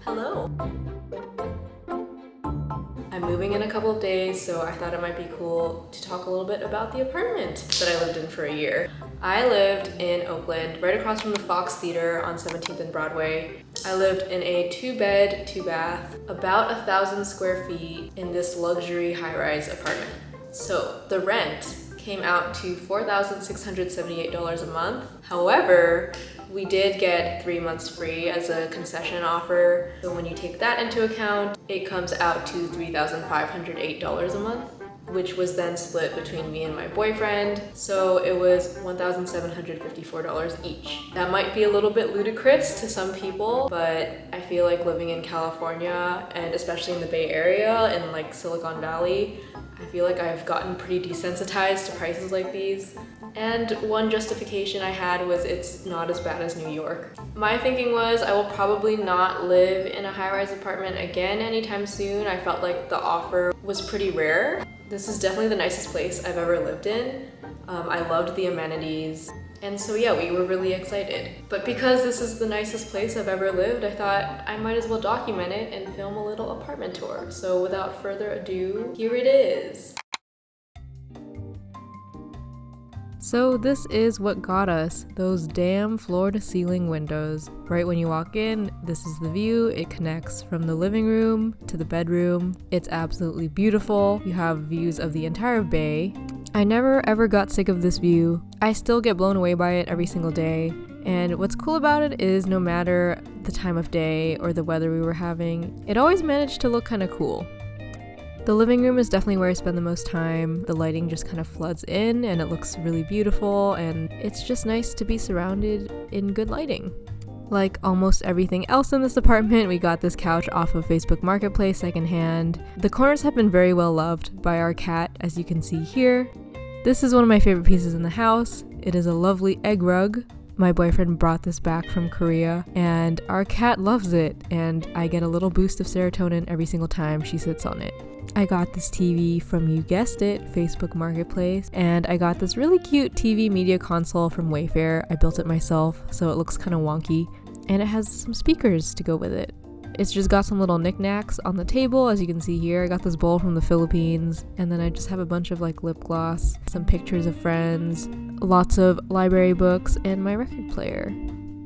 Hello. I'm moving in a couple of days, so I thought it might be cool to talk a little bit about the apartment that I lived in for a year. I lived in Oakland, right across from the Fox Theater on 17th and Broadway. I lived in a 2-bed, 2-bath, about 1,000 square feet in this luxury high-rise apartment. So the rent came out to $4,678 a month. However, we did get 3 months free as a concession offer. So when you take that into account, it comes out to $3,508 a month, which was then split between me and my boyfriend. So it was $1,754 each. That might be a little bit ludicrous to some people, but I feel like living in California, and especially in the Bay Area, in like Silicon Valley, I feel like I've gotten pretty desensitized to prices like these. And one justification I had was it's not as bad as New York. My thinking was I will probably not live in a high-rise apartment again anytime soon. I felt like the offer was pretty rare. This is definitely the nicest place I've ever lived in. I loved the amenities. And so yeah, we were really excited. But because this is the nicest place I've ever lived, I thought I might as well document it and film a little apartment tour. So without further ado, here it is. So this is what got us, those damn floor-to-ceiling windows. Right when you walk in, this is the view. It connects from the living room to the bedroom. It's absolutely beautiful. You have views of the entire bay. I never ever got sick of this view. I still get blown away by it every single day. And what's cool about it is no matter the time of day or the weather we were having, it always managed to look kind of cool. The living room is definitely where I spend the most time. The lighting just kind of floods in and it looks really beautiful, and it's just nice to be surrounded in good lighting. Like almost everything else in this apartment, we got this couch off of Facebook Marketplace secondhand. The corners have been very well loved by our cat, as you can see here. This is one of my favorite pieces in the house. It is a lovely egg rug. My boyfriend brought this back from Korea, and our cat loves it, and I get a little boost of serotonin every single time she sits on it. I got this TV from, you guessed it, Facebook Marketplace, and I got this really cute TV media console from Wayfair. I built it myself, so it looks kind of wonky, and it has some speakers to go with it. It's just got some little knickknacks on the table, as you can see here. I got this bowl from the Philippines, and then I just have a bunch of like lip gloss, some pictures of friends, lots of library books, and my record player.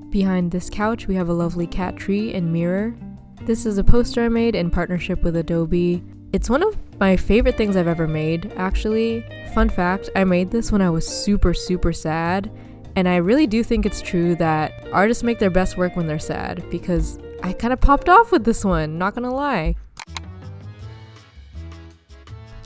Behind this couch, we have a lovely cat tree and mirror. This is a poster I made in partnership with Adobe. It's one of my favorite things I've ever made, actually. Fun fact, I made this when I was super sad, and I really do think it's true that artists make their best work when they're sad, because I kind of popped off with this one, not gonna lie.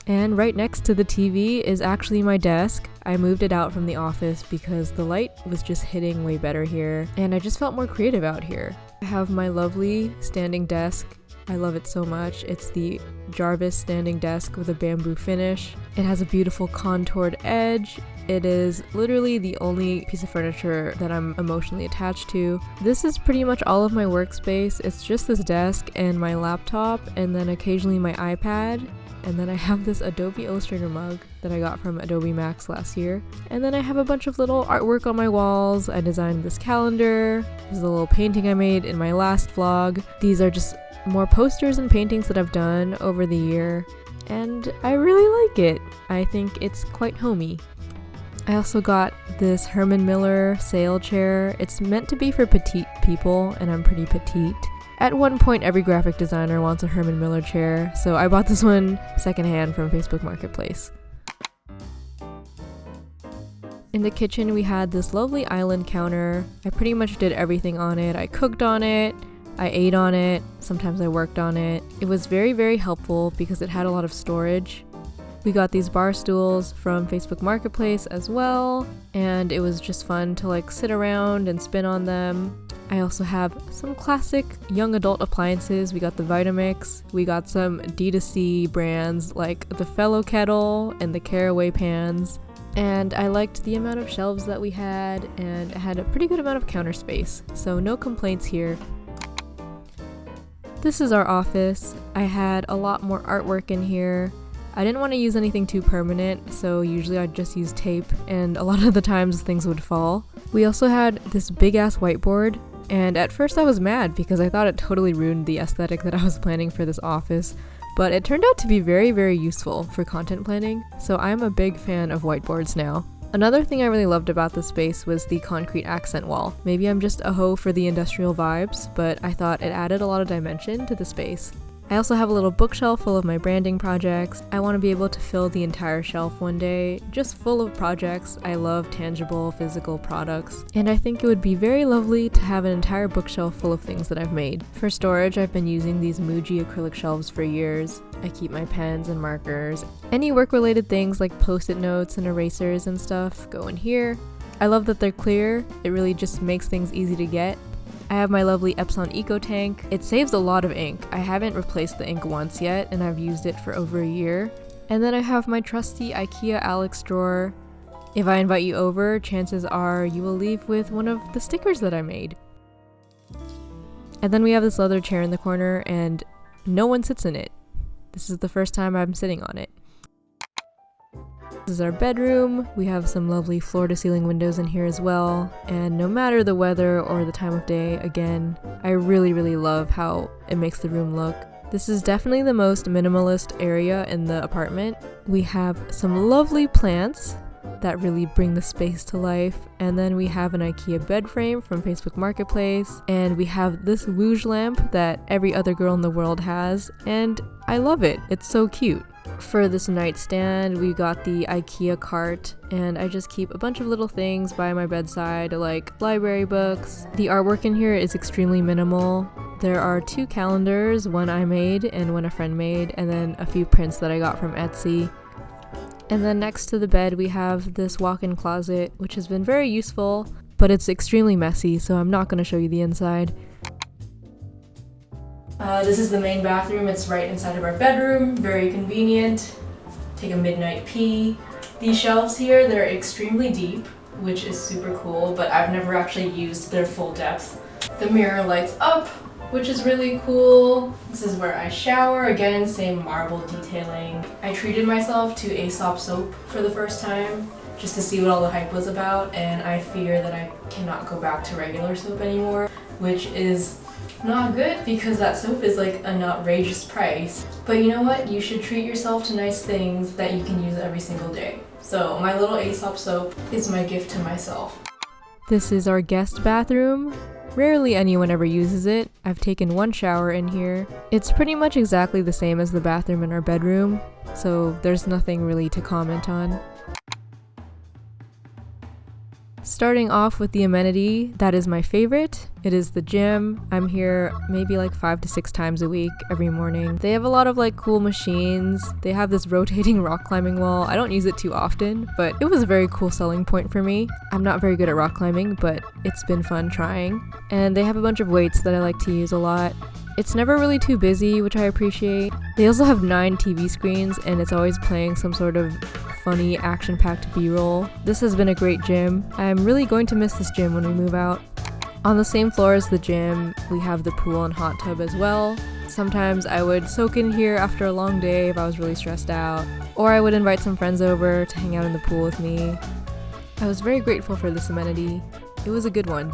And right next to the TV is actually my desk. I moved it out from the office because the light was just hitting way better here, and I just felt more creative out here. I have my lovely standing desk. I love it so much. It's the Jarvis standing desk with a bamboo finish. It has a beautiful contoured edge. It is literally the only piece of furniture that I'm emotionally attached to. This is pretty much all of my workspace. It's just this desk and my laptop, and then occasionally my iPad. And then I have this Adobe Illustrator mug that I got from Adobe Max last year. And then I have a bunch of little artwork on my walls. I designed this calendar. This is a little painting I made in my last vlog. These are just more posters and paintings that I've done over the year, and I really like it. I think it's quite homey. I also got this Herman Miller sail chair. It's meant to be for petite people, and I'm pretty petite. At one point, every graphic designer wants a Herman Miller chair, so I bought this one secondhand from Facebook Marketplace. In the kitchen, we had this lovely island counter. I pretty much did everything on it. I cooked on it, I ate on it, sometimes I worked on it. It was very helpful because it had a lot of storage. We got these bar stools from Facebook Marketplace as well, and it was just fun to like sit around and spin on them. I also have some classic young adult appliances. We got the Vitamix, we got some D2C brands like the Fellow Kettle and the Caraway pans. And I liked the amount of shelves that we had, and it had a pretty good amount of counter space, so no complaints here. This is our office. I had a lot more artwork in here. I didn't want to use anything too permanent, so usually I'd just use tape, and a lot of the times things would fall. We also had this big ass whiteboard, and at first I was mad because I thought it totally ruined the aesthetic that I was planning for this office, but it turned out to be very, very useful for content planning, so I'm a big fan of whiteboards now. Another thing I really loved about the space was the concrete accent wall. Maybe I'm just a hoe for the industrial vibes, but I thought it added a lot of dimension to the space. I also have a little bookshelf full of my branding projects. I want to be able to fill the entire shelf one day, just full of projects. I love tangible, physical products, and I think it would be very lovely to have an entire bookshelf full of things that I've made. For storage, I've been using these Muji acrylic shelves for years. I keep my pens and markers. Any work-related things like post-it notes and erasers and stuff go in here. I love that they're clear. It really just makes things easy to get. I have my lovely Epson Eco Tank. It saves a lot of ink. I haven't replaced the ink once yet, and I've used it for over a year. And then I have my trusty IKEA Alex drawer. If I invite you over, chances are you will leave with one of the stickers that I made. And then we have this leather chair in the corner, and no one sits in it. This is the first time I'm sitting on it. This is our bedroom. We have some lovely floor-to-ceiling windows in here as well, and no matter the weather or the time of day, again, I really, really love how it makes the room look. This is definitely the most minimalist area in the apartment. We have some lovely plants that really bring the space to life, and then we have an IKEA bed frame from Facebook Marketplace, and we have this Wooge lamp that every other girl in the world has, and I love it. It's so cute. For this nightstand, we got the IKEA cart, and I just keep a bunch of little things by my bedside, like library books. The artwork in here is extremely minimal. There are 2 calendars, one I made and one a friend made, and then a few prints that I got from Etsy. And then next to the bed, we have this walk-in closet, which has been very useful, but it's extremely messy, so I'm not going to show you the inside. This is the main bathroom. It's right inside of our bedroom. Very convenient. Take a midnight pee. These shelves here, they're extremely deep, which is super cool, but I've never actually used their full depth. The mirror lights up, which is really cool. This is where I shower. Again, same marble detailing. I treated myself to Aesop soap for the first time, just to see what all the hype was about, and I fear that I cannot go back to regular soap anymore, which is not good because that soap is like an outrageous price. But you know what? You should treat yourself to nice things that you can use every single day. So my little Aesop soap is my gift to myself. This is our guest bathroom. Rarely anyone ever uses it. I've taken one shower in here. It's pretty much exactly the same as the bathroom in our bedroom, so there's nothing really to comment on. Starting off with the amenity that is my favorite, it is the gym. I'm here maybe like 5 to 6 times a week every morning. They have a lot of like cool machines. They have this rotating rock climbing wall. I don't use it too often, but it was a very cool selling point for me. I'm not very good at rock climbing, but it's been fun trying. And they have a bunch of weights that I like to use a lot. It's never really too busy, which I appreciate. They also have 9 TV screens, and it's always playing some sort of funny, action-packed B-roll. This has been a great gym. I'm really going to miss this gym when we move out. On the same floor as the gym, we have the pool and hot tub as well. Sometimes I would soak in here after a long day if I was really stressed out, or I would invite some friends over to hang out in the pool with me. I was very grateful for this amenity. It was a good one.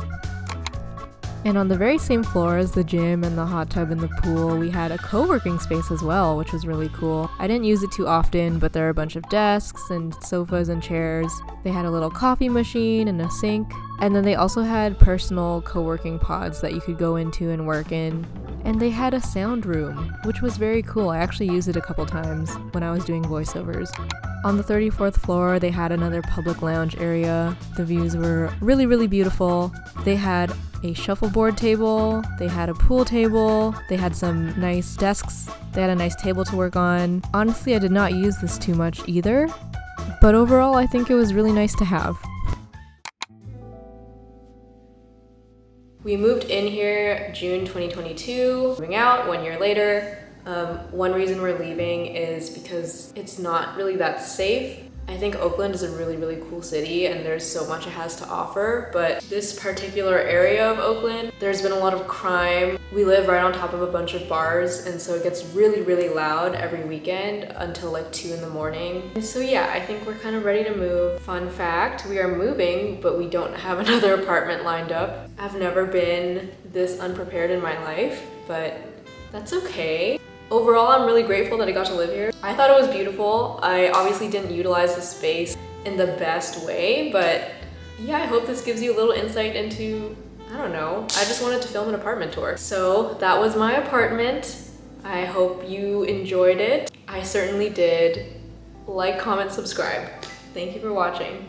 And on the very same floor as the gym and the hot tub and the pool, we had a co-working space as well, which was really cool. I didn't use it too often, but there are a bunch of desks and sofas and chairs. They had a little coffee machine and a sink. And then they also had personal co-working pods that you could go into and work in. And they had a sound room, which was very cool. I actually used it a couple times when I was doing voiceovers. On the 34th floor, they had another public lounge area. The views were really, really beautiful. They had a shuffleboard table, they had a pool table, they had some nice desks, they had a nice table to work on. Honestly, I did not use this too much either, but overall I think it was really nice to have. We moved in here June 2022, moving out 1 year later. One reason we're leaving is because it's not really that safe. I think Oakland is a really, really cool city and there's so much it has to offer, but this particular area of Oakland, there's been a lot of crime We live right on top of a bunch of bars, and so it gets really loud every weekend until like 2 in the morning. And so yeah, I think we're kind of ready to move. Fun fact, we are moving, but we don't have another apartment lined up. I've never been this unprepared in my life, but that's okay. Overall, I'm really grateful that I got to live here. I thought it was beautiful. I obviously didn't utilize the space in the best way, but yeah, I hope this gives you a little insight into, I don't know, I just wanted to film an apartment tour. So that was my apartment. I hope you enjoyed it. I certainly did. Like, comment, subscribe. Thank you for watching.